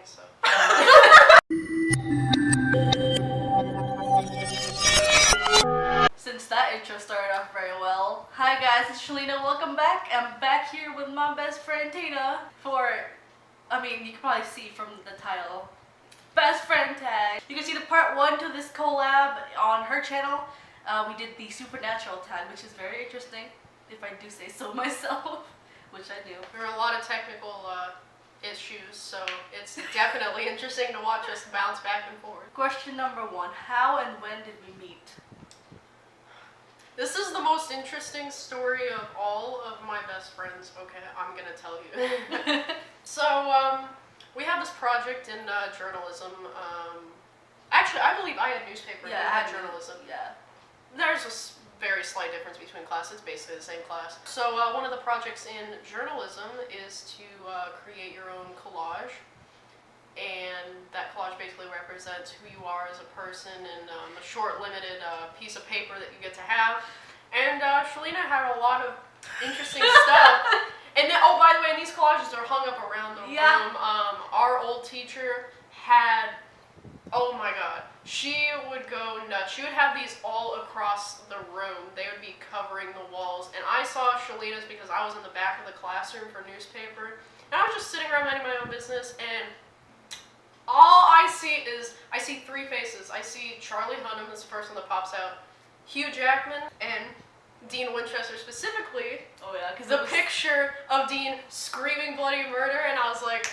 think so. Since that intro started off very well. Hi guys, it's Shalina, welcome back. I'm back here with my best friend Tina you can probably see from the title, Best Friend Tag. You can see the part 1 to this collab on her channel. We did the supernatural tag, which is very interesting, if I do say so myself, which I do. There are a lot of technical issues, so it's definitely interesting to watch us bounce back and forth. Question number 1, how and when did we meet? This is the most interesting story of all of my best friends. Okay, I'm gonna tell you. So, we have this project in journalism. Actually, I believe I had newspaper and you had journalism. Yeah. There's a very slight difference between classes, basically the same class. So one of the projects in journalism is to create your own collage. And that collage basically represents who you are as a person in a short, limited piece of paper that you get to have. And Shalina had a lot of interesting stuff. And then, oh, by the way, these collages are hung up around the room. Our old teacher had, oh my god, she would go nuts. She would have these all across the room. They would be covering the walls. And I saw Shalina's because I was in the back of the classroom for newspaper. And I was just sitting around minding my own business, and all I see is, I see 3 faces. I see Charlie Hunnam, is the first one that pops out, Hugh Jackman, and Dean Winchester specifically. Oh yeah, because the picture of Dean screaming bloody murder, and I was like,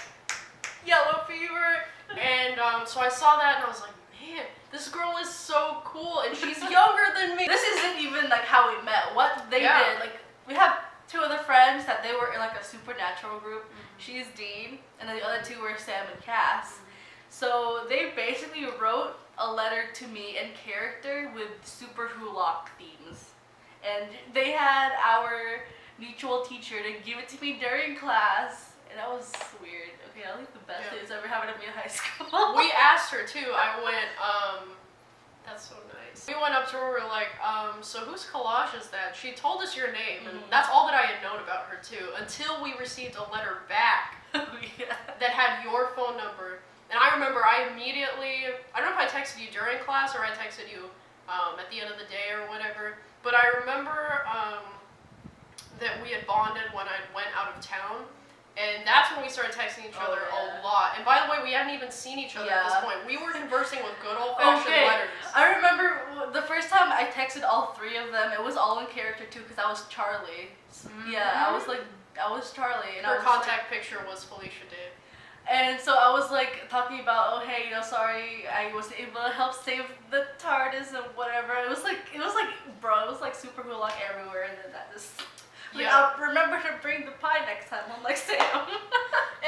yellow fever. And so I saw that, and I was like, man, this girl is so cool, and she's younger than me. This isn't even like how we met. What they did, like, we have 2 other friends that they were in like a supernatural group. She's Dean, and then the other 2 were Sam and Cass. So they basically wrote a letter to me in character with Super Hulock themes. And they had our mutual teacher to give it to me during class, and that was weird. Okay, I think the best thing that's ever happened to me in high school. We asked her too. I went, that's so nice. We went up to her, we were like, so whose collage is that? She told us your name, and that's all that I had known about her too, until we received a letter back that had your phone number. And I remember I immediately, I don't know if I texted you during class or I texted you at the end of the day or whatever, but I remember that we had bonded when I went out of town, and that's when we started texting each other a lot. And by the way, we hadn't even seen each other at this point. We were conversing with good old-fashioned letters. I remember the first time I texted all 3 of them, it was all in character too, because I was Charlie. Yeah, I was Charlie. And her contact picture was Felicia Day. And so I was like talking about, oh hey, sorry, I wasn't able to help save the TARDIS and whatever. It was like Super Hulock everywhere, and then that just, I'll remember to bring the pie next time. I'm like, Sam.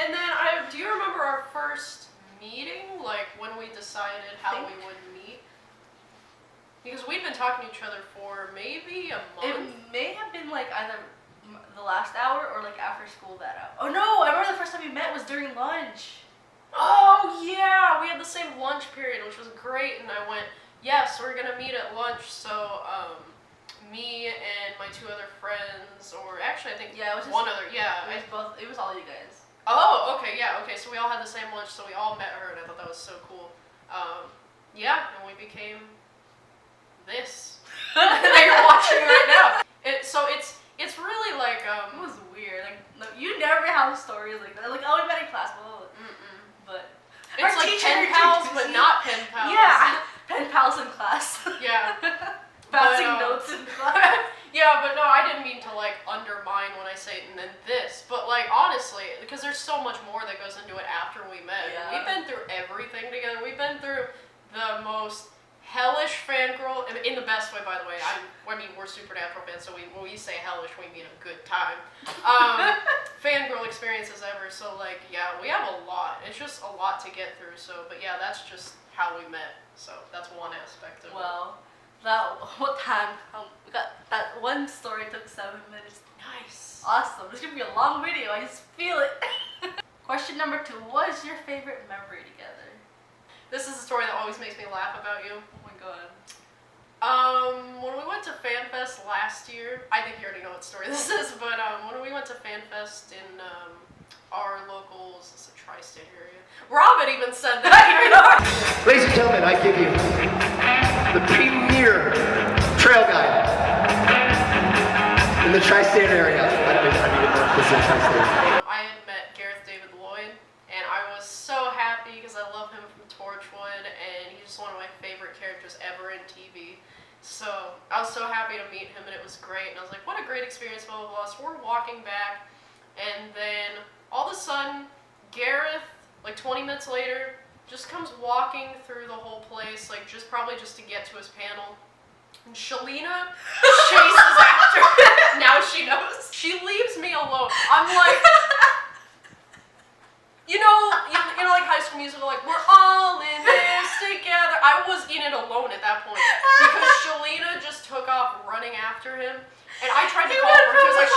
And then do you remember our first meeting? Like when we decided how we would meet? Because we'd been talking to each other for maybe a month. It may have been like either the last hour or like after school that hour. Oh no, I remember the first time we met was during lunch. Oh yeah, we had the same lunch period, which was great, and I went, yes, we're gonna meet at lunch. So me and my 2 other friends, or actually I think it was one other, it was all you guys. Oh, okay, so we all had the same lunch, so we all met her, and I thought that was so cool. And we became this that you're watching right now. It's really like, it was weird. Like, no, you never have stories like that. Like, oh, we met in class, but it's like pen pals, but not pen pals. Yeah, pen pals in class. Yeah. Passing notes in class. Yeah, but no, I didn't mean to like undermine when I say and then this, but like honestly, because there's so much more that goes into it after we met. Yeah. We've been through everything together. We've been through the most hellish fangirl, in the best way, by the way. I mean, we're Supernatural fans, so when we say hellish, we mean a good time. Fangirl experiences ever, so like, yeah, we have a lot. It's just a lot to get through, so, but yeah, that's just how we met, so that's one aspect of it. What time? We got that one story took 7 minutes. Nice. Awesome. This is gonna be a long video, I just feel it. Question number 2, what is your favorite memory together? This is a story that always makes me laugh about you. Oh my god. When we went to FanFest last year, I think you already know what story this is, but when we went to FanFest in our locals, it's a tri-state area. Robin even said that. Ladies and gentlemen, I give you the premier trail guide in the tri-state area. I don't even know if this is a tri-state. I had met Gareth David Lloyd, and I was so happy because I love him from Torchwood, and he's just one of my favorite characters ever in TV. So I was so happy to meet him, and it was great. And I was like, what a great experience, blah, blah, blah. So we're walking back, and then all of a sudden, Gareth, like 20 minutes later, just comes walking through the whole place, like probably just to get to his panel. And Shalina chases after him. Now she knows. She leaves me alone. I'm like, you know, like High School Musical, like, we're all in this together. I was in it alone at that point because Shalina just took off running after him. And I tried to call her. She was like,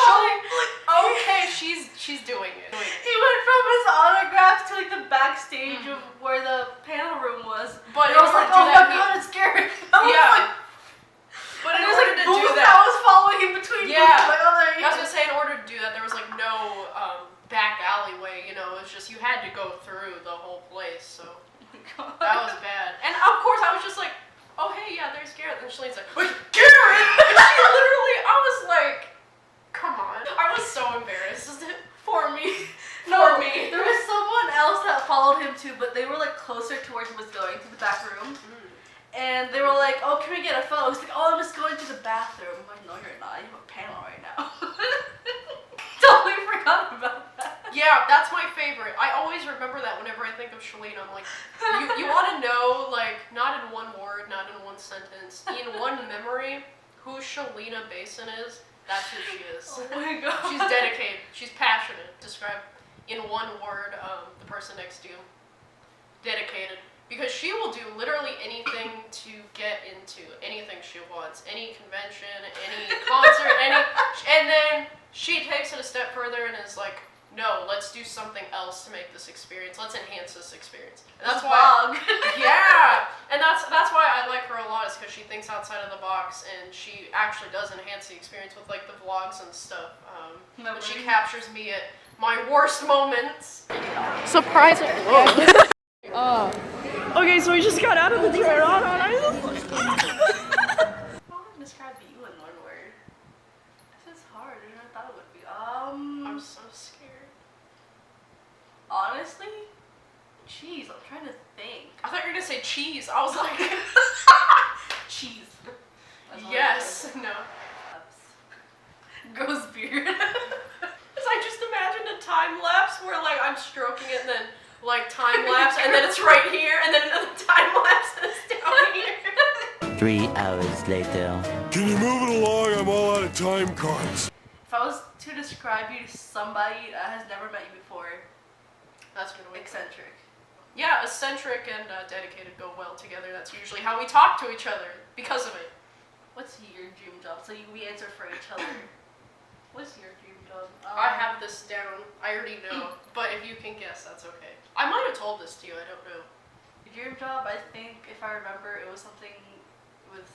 okay, she's doing it. He went from his autograph to like the backstage of where the panel room was. But I was like, oh my god, it's scary. But in there's order like to do booth that, I was following in between. Yeah. Like, oh, there he I was is. gonna say, in order to do that, there was like no back alleyway. You know, it was just you had to go through the whole place. So that was bad. And of course, I was just like, oh hey, yeah, there's Gareth. And Shalene's like, wait, Gareth! And she literally, I was like, come on. I was so embarrassed for me. No, there was someone else that followed him too, but they were like closer to where he was going, to the back room. And they were like, oh, can we get a photo? He's like, oh, I'm just going to the bathroom. I'm like, no, you're not. You have a panel right now. Totally forgot about that. Yeah, that's my favorite. I always remember that whenever I think of Shalina. I'm like, you want to know, like, not in one word, not in one sentence, in one memory, who Shalina Baysan is? That's who she is. Oh my god. She's dedicated. She's passionate. Describe in one word the person next to you. Dedicated. Because she will do literally anything to get into anything she wants. Any convention, any concert, and then she takes it a step further and is like, no, let's do something else to make this experience. Let's enhance this experience. And that's why, yeah, and that's why I like her a lot, is because she thinks outside of the box, and she actually does enhance the experience with like the vlogs and stuff. But she captures me at my worst moments. Surprising. Okay, so we just got out of the train. How would I describe you in one word? This is hard. I never thought it would be. I'm so scared. Honestly, cheese. I'm trying to think. I thought you were gonna say cheese. I was like, Cheese. yes, no. Gross beard. Because I just imagined a time lapse where like I'm stroking it and then like time lapse and then it's right here and then another time lapse and it's down here. 3 hours later. Can you move it along? I'm all out of time cards. If I was to describe you to somebody that has never met you before, That's gonna be eccentric. Yeah, eccentric and dedicated go well together. That's usually how we talk to each other because of it. What's your dream job? So we answer for each other. What's your dream job? I have this down. I already know. But if you can guess, that's okay. I might have told this to you. I don't know. Your dream job, I think, if I remember, it was something with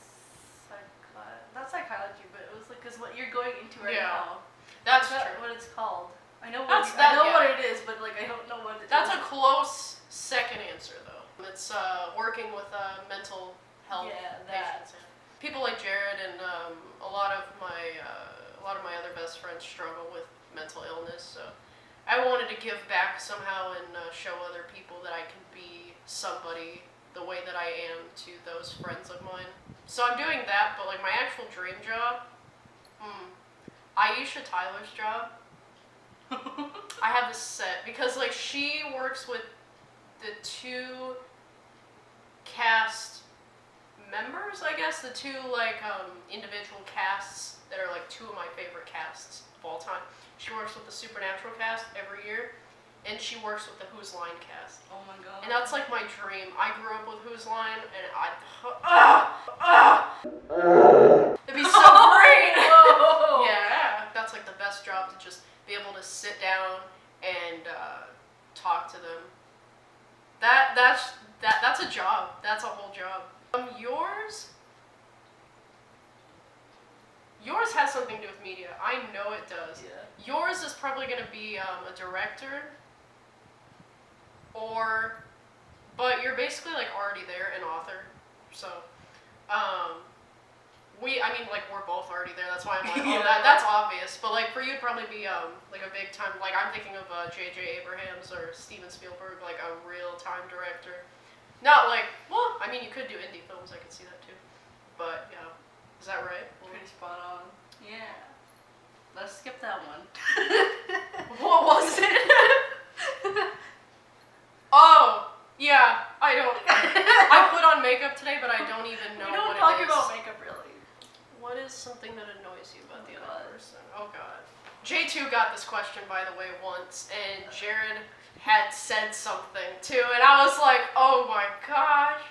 not psychology, but it was like, because what you're going into right now. That's Is that true. what it's called? I know That's what that, I know yeah. what it is, but like I don't know what it That's is. a close second answer, though. It's working with mental health patients. People like Jared and a lot of my other best friends struggle with mental illness. So I wanted to give back somehow and show other people that I can be somebody the way that I am to those friends of mine. So I'm doing that, but like my actual dream job, Aisha Tyler's job. I have this set because like she works with the two cast members, I guess, the two like individual casts that are like two of my favorite casts of all time. She works with the Supernatural cast every year, and she works with the Who's Line cast. Oh my god. And that's like my dream. I grew up with Who's Line, and it'd be so great. Whoa. Yeah, that's like the best job, to just be able to sit down and talk to them. That's a job. That's a whole job. Yours? Yours has something to do with media. I know it does. Yeah. Yours is probably going to be a director, but you're basically like already there, an author. So, we're both already there. That's why I'm like, oh, that's obvious. But like for you, it'd probably be like a big time. Like I'm thinking of J.J. Abrams or Steven Spielberg, like a real time director. Not like, well, I mean, you could do indie films. I could see that too. But yeah, is that right? Pretty spot on. Yeah. Let's skip that one. What was it? Oh, yeah. I don't. I put on makeup today, but I don't even know what it is. We don't talk about makeup really. What is something that annoys you about the other God. person? Oh God. J2 got this question, by the way, once, and Jared had said something too, and I was like, oh my gosh.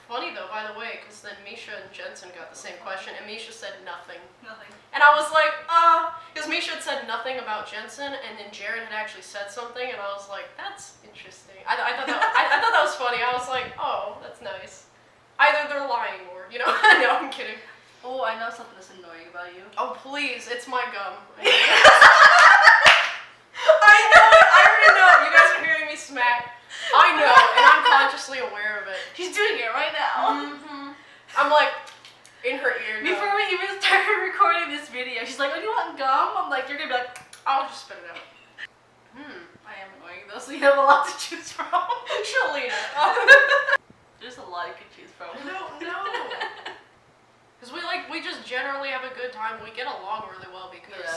Funny though, by the way, because then Misha and Jensen got the same question, and Misha said nothing. Nothing. And I was like, because Misha had said nothing about Jensen, and then Jared had actually said something, and I was like, that's interesting. I thought that was funny. I was like, oh, that's nice. Either they're lying or, no, I'm kidding. Oh, I know something that's annoying about you. Oh, please, it's my gum. I know it. I already know it. You guys are hearing me smack. I know, and I'm consciously aware of it. She's doing it right now. Mm-hmm. I'm like, in her ear now. Before we even started recording this video, she's like, oh, do you want gum? I'm like, you're gonna be like, I'll just spit it out. I am annoying though, so you have a lot to choose from. Shalina. There's a lot you can choose from. No. Because we just generally have a good time. We get along really well because,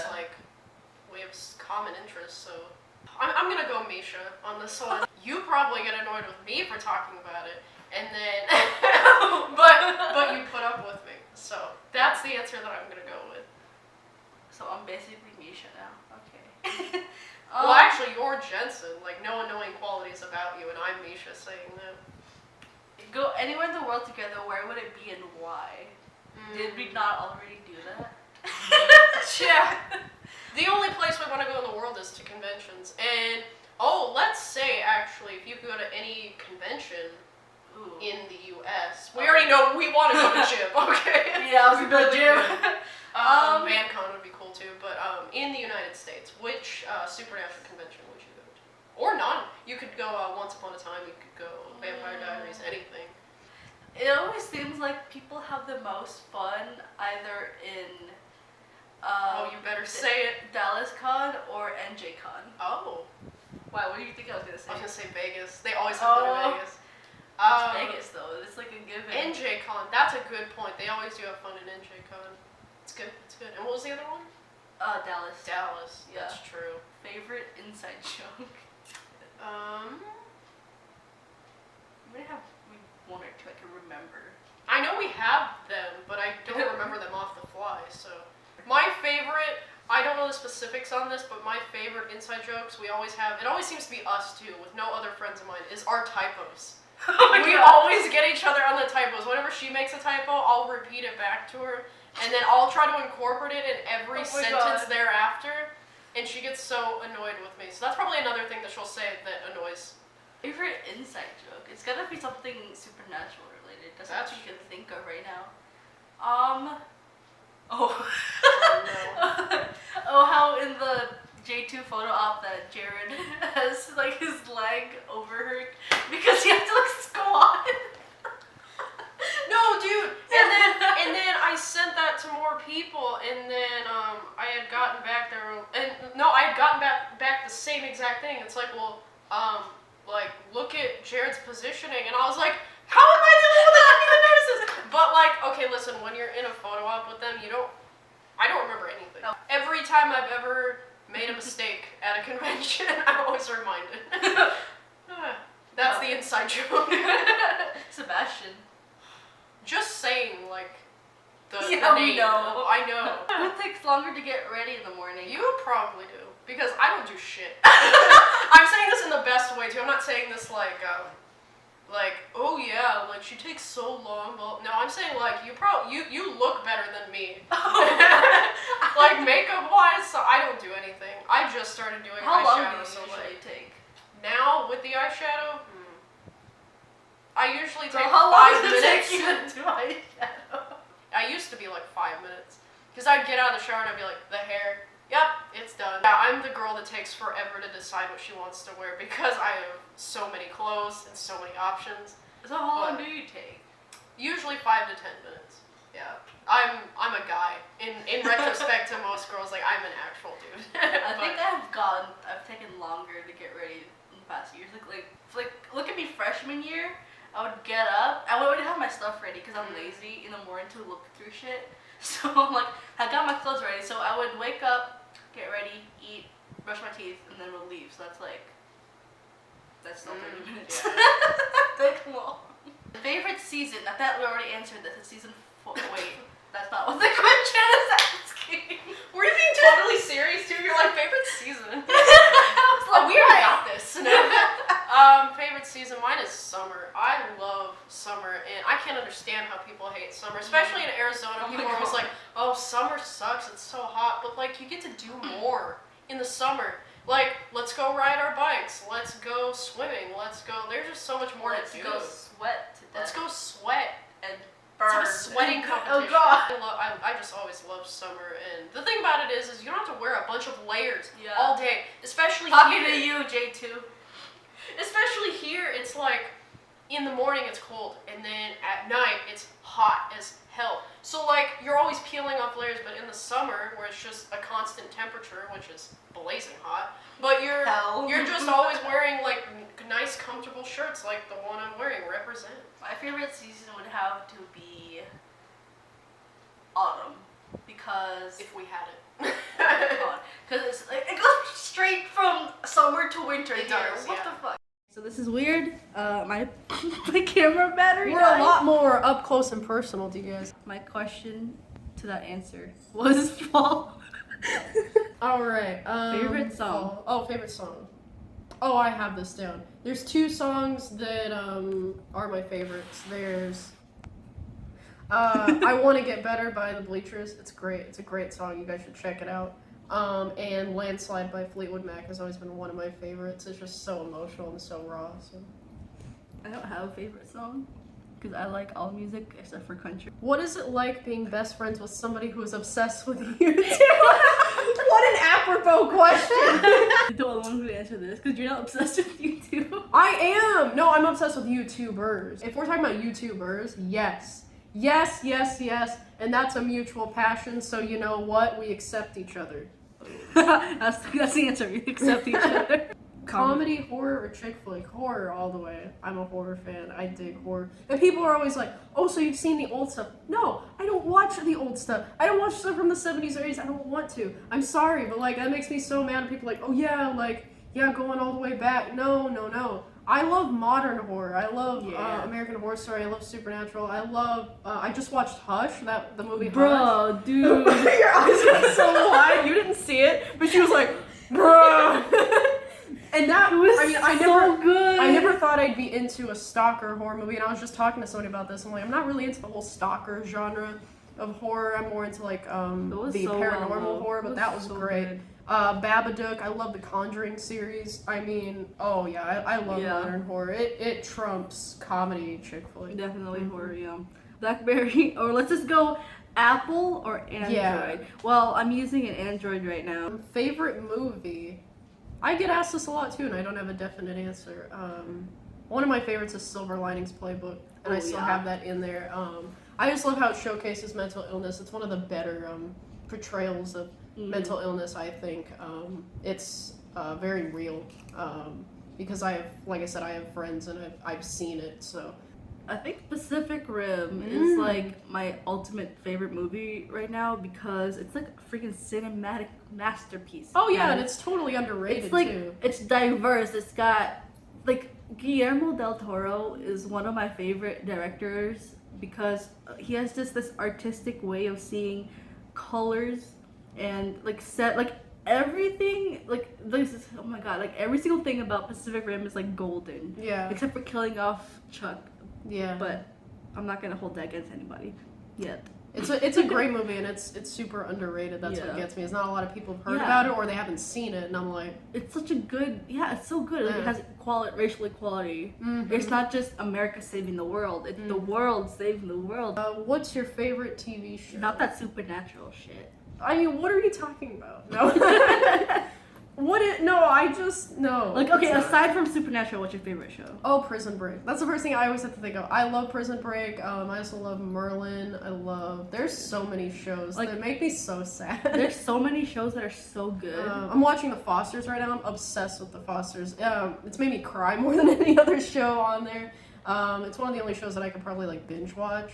we have common interests, so. I'm gonna go Misha on this one. You probably get annoyed with me for talking about it, and then, but you put up with me. So, that's the answer that I'm gonna go with. So I'm basically Misha now. Okay. Well, actually, you're Jensen. Like, no annoying qualities about you, and I'm Misha saying that. Go anywhere in the world together, where would it be and why? Did we not already do that? Yeah. The only place we want to go in the world is to conventions. And, let's say, actually, if you could go to any convention in the U.S. We already know we want to go to gym, okay? Yeah, I was gonna gym. VanCon would be cool too, but in the United States, which supernatural convention would you go to? Or none. You could go Once Upon a Time, you could go Vampire Diaries, anything. It always seems like people have the most fun either in you better say it. DallasCon or NJCon. Oh. Wow, what do you think I was gonna say? I was gonna say Vegas. They always have fun in Vegas. It's Vegas though. It's like a given. NJCon, that's a good point. They always do have fun in NJCon. It's good. And what was the other one? Dallas. Dallas. Yeah. That's true. Favorite inside joke? We one or two I can remember. I know we have them, but I don't remember them off the fly, so. My favorite, I don't know the specifics on this, but my favorite inside jokes we always have, it always seems to be us two, with no other friends of mine, is our typos. We always get each other on the typos. Whenever she makes a typo, I'll repeat it back to her, and then I'll try to incorporate it in every sentence thereafter, and she gets so annoyed with me. So that's probably another thing that she'll say that annoys. Favorite inside joke? It's gotta be something supernatural related. That's what you can think of right now. How in the J2 photo op that Jared has like his leg over her because he has to like squat. No, dude. And then I sent that to more people, and then I had gotten back back the same exact thing. It's like, well, look at Jared's positioning, and I was like, how am I the only one that didn't even notice this? But okay, listen, when you're in a photo op with them, I don't remember anything. No. Every time I've ever made a mistake at a convention, I'm always reminded. That's the inside joke. Sebastian. Just saying, the Yeah, we name. know. I know. Who takes longer to get ready in the morning? You probably do, because I don't do shit. I'm saying this in the best way too. I'm not saying this oh yeah, she takes so long. Well, no, I'm saying you look better than me. Makeup wise, so I don't do anything. I just started doing How long eyeshadow, do you usually take? Now with the eyeshadow, I usually take how long 5 does it minutes. take you to do eyeshadow? I used to be 5 minutes. Because I'd get out of the shower and I'd be like, the hair, yep, it's done. Yeah, I'm the girl that takes forever to decide what she wants to wear because I have so many clothes and so many options. So how long do you take? Usually 5 to 10 minutes. Yeah, I'm a guy. In retrospect to most girls, like I'm an actual dude. I think I've taken longer to get ready in the past years. Like look at me freshman year. I would get up. I would already have my stuff ready because I'm lazy in the morning to look through shit. So I'm like, I got my clothes ready. So I would wake up, get ready, eat, brush my teeth, and then we'll leave. So that's still 30 minutes. Take long. Favorite season? I thought we already answered this. It's season 4. Wait, that's not what the question is asking. Were you being totally serious too? You're like, favorite season? Oh, we already got this. Favorite season? Mine is summer. I love summer, and I can't understand how people hate summer, especially in Arizona. People are always like, oh, summer sucks, it's so hot, but like, you get to do more in the summer. Like, let's go ride our bikes, let's go swimming, there's just so much more to do. Let's go sweat to death. Let's go sweat. And It's burn. like a sweating competition. Oh god. I just always love summer, and the thing about it is you don't have to wear a bunch of layers Yeah. all day, especially Talking here. to you, J2. Especially here, it's like in the morning it's cold, and then at night it's hot as hell. So like you're always peeling off layers, but in the summer where it's just a constant temperature, which is blazing hot, but you're just always wearing like nice comfortable shirts like the one I'm wearing. Represent. My favorite season would have to be autumn because If we had it. because it's like, it goes straight from summer to winter. It here. does, What yeah. the fuck? So this is weird. My my camera battery. We're died. a lot more up close and personal to you guys. My question to that answer was fall. Alright. Favorite song? Favorite song. Oh, I have this down. There's 2 songs that are my favorites. There's I Want to Get Better by the Bleachers. It's great. It's a great song. You guys should check it out. And Landslide by Fleetwood Mac has always been one of my favorites. It's just so emotional and so raw. So. I don't have a favorite song because I like all music except for country. What is it like being best friends with somebody who is obsessed with you too? What an apropos question! You're the one who answered this because you're not obsessed with YouTube. I am! No, I'm obsessed with YouTubers. If we're talking about YouTubers, yes. Yes, yes, yes. And that's a mutual passion, so you know what? We accept each other. that's the answer. We accept each other. Comedy, horror, or chick flick? Horror all the way. I'm a horror fan. I dig horror. And people are always like, oh, so you've seen the old stuff. No, I don't watch the old stuff. I don't watch stuff from the 70s or 80s. I don't want to. I'm sorry, but like that makes me so mad. People are like, oh yeah, like, yeah, going all the way back. No, no, no. I love modern horror. I love American Horror Story. I love Supernatural. I love. I just watched Hush, the movie Hush. Bro, dude. Your eyes went so wide. You didn't see it, but she was like, bro. And that was so good. I never thought I'd be into a stalker horror movie, and I was just talking to somebody about this. I'm like, I'm not really into the whole stalker genre of horror. I'm more into like the paranormal horror, but that was so great. Good. Babadook, I love the Conjuring series. I mean, oh yeah, I love modern horror. It trumps comedy chick flick. Definitely horror, yeah. BlackBerry, or let's just go Apple or Android. Yeah. Well, I'm using an Android right now. Favorite movie? I get asked this a lot too, and I don't have a definite answer. One of my favorites is Silver Linings Playbook, and I still have that in there. I just love how it showcases mental illness. It's one of the better portrayals of mental illness, I think. It's very real because like I said, I have friends and I've seen it, so. I think Pacific Rim is like my ultimate favorite movie right now because it's like a freaking cinematic masterpiece. Oh yeah, and it's totally underrated it's like, too. It's diverse. It's got like Guillermo del Toro is one of my favorite directors because he has just this artistic way of seeing colors and like set like everything like this is, oh my god, like every single thing about Pacific Rim is like golden. Yeah. Except for killing off Chuck. Yeah. But I'm not gonna hold that against anybody yet. It's a great movie, and it's super underrated. That's what gets me. Is not a lot of people have heard about it, or they haven't seen it, and I'm like, it's such a good, it's so good. Like, it has racial equality. It's not just America saving the world; it's the world saving the world. What's your favorite TV show? Not that supernatural shit. I mean, what are you talking about? No. No. Like, okay, aside from Supernatural, what's your favorite show? Oh, Prison Break. That's the first thing I always have to think of. I love Prison Break. I also love Merlin. There's so many shows that make me so sad. There's so many shows that are so good. I'm watching The Fosters right now. I'm obsessed with The Fosters. It's made me cry more than any other show on there. It's one of the only shows that I could probably like binge watch.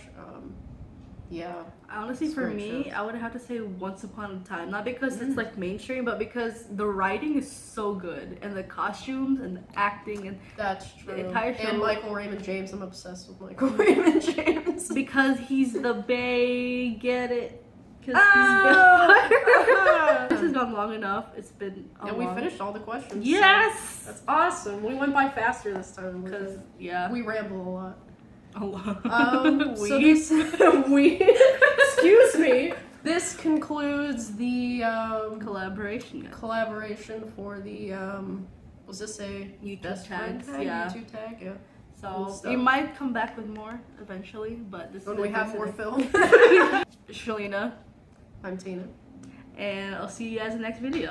Yeah. Honestly, for me, I would have to say Once Upon a Time. Not because it's like mainstream, but because the writing is so good, and the costumes and the acting and that's true. The entire show. And Michael Raymond James. I'm obsessed with Michael Raymond James because he's the Bay. Get it? Because he's This has gone long enough. It's been we finished all the questions. Yes, so that's awesome. We went by faster this time because we ramble a lot. So this excuse me. This concludes the collaboration for the was this a YouTube tag? YouTube tag, yeah. So we might come back with more eventually, but this when is we have more film. Shalina, I'm Tina, and I'll see you guys in the next video.